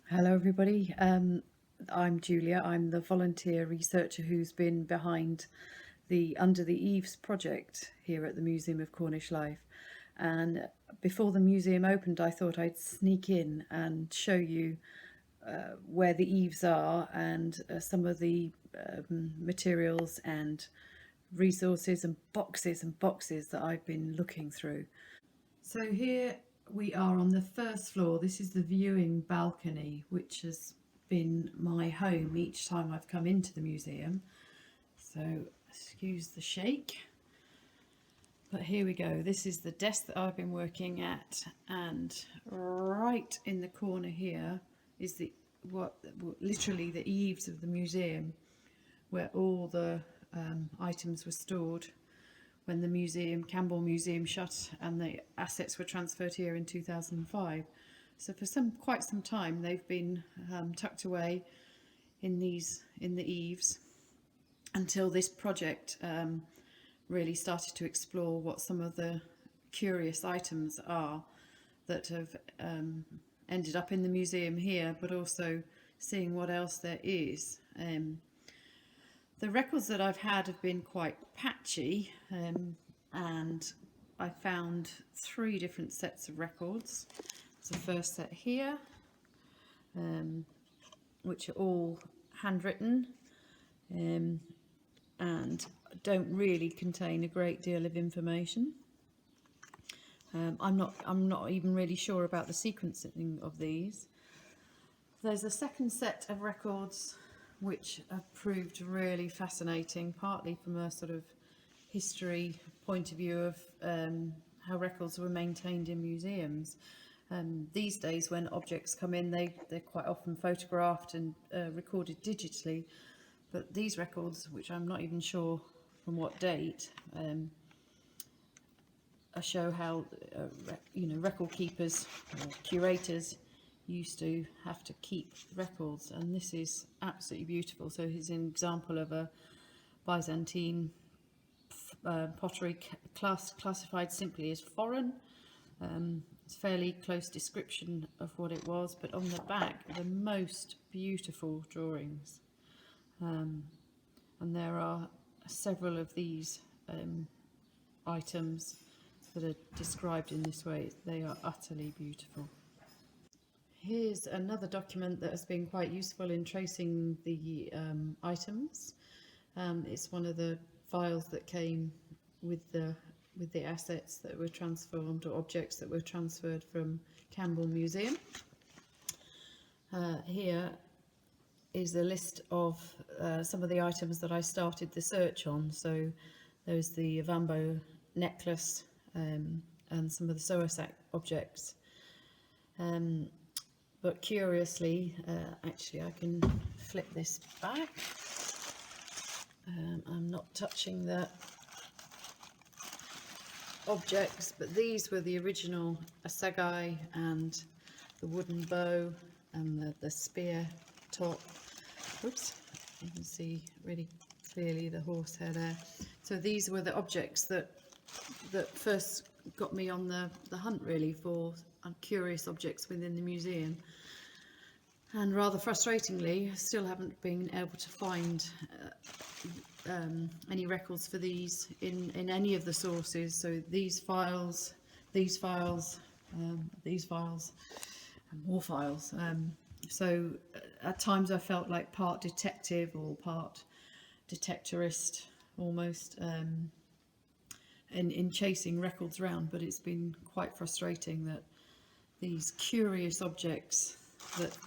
Hello everybody, I'm Julia. I'm the volunteer researcher who's been behind the Under the Eaves project here at the Museum of Cornish Life. And before the museum opened, I thought I'd sneak in and show you where the eaves are and some of the materials and resources and boxes that I've been looking through. So here we are on the first floor. This is the viewing balcony, which has been my home each time I've come into the museum. So excuse the shake. But here we go. This is the desk that I've been working at, and right in the corner here is literally the eaves of the museum, where all the items were stored when the Campbell Museum shut and the assets were transferred here in 2005. So for quite some time they've been tucked away in the eaves until this project really started to explore what some of the curious items are that have ended up in the museum here, but also seeing what else there is. The records that I've had have been quite patchy, and I found 3 different sets of records. There's the first set here, which are all handwritten and don't really contain a great deal of information. I'm not even really sure about the sequencing of these. There's a second set of records which have proved really fascinating, partly from a sort of history point of view of how records were maintained in museums. These days when objects come in, they're quite often photographed and recorded digitally, but these records, which I'm not even sure from what date, show how record keepers or curators used to have to keep records, and this is absolutely beautiful. So here's an example of a Byzantine pottery classified simply as foreign. It's a fairly close description of what it was, but on the back the most beautiful drawings, and there are several of these items that are described in this way. They are utterly beautiful. Here's another document that has been quite useful in tracing the items. It's one of the files that came with the assets that were transformed, or objects that were transferred from Campbell Museum. Here is a list of some of the items that I started the search on. So there's the Avambo necklace and some of the Soasac objects. But curiously, actually I can flip this back. I'm not touching the objects, but these were the original assegai and the wooden bow and the spear top. Oops, you can see really clearly the horsehair there. So these were the objects that first got me on the hunt really for curious objects within the museum, and rather frustratingly still haven't been able to find any records for these in any of the sources. So these files, these files, these files, and more files. So at times I felt like part detective or part detectorist almost, in chasing records around, but it's been quite frustrating that these curious objects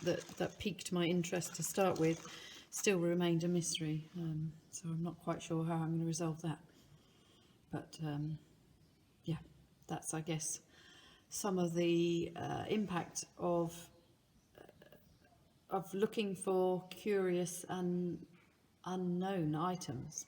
that piqued my interest to start with still remained a mystery. So I'm not quite sure how I'm going to resolve that. But yeah, that's, I guess, some of the impact of looking for curious and unknown items.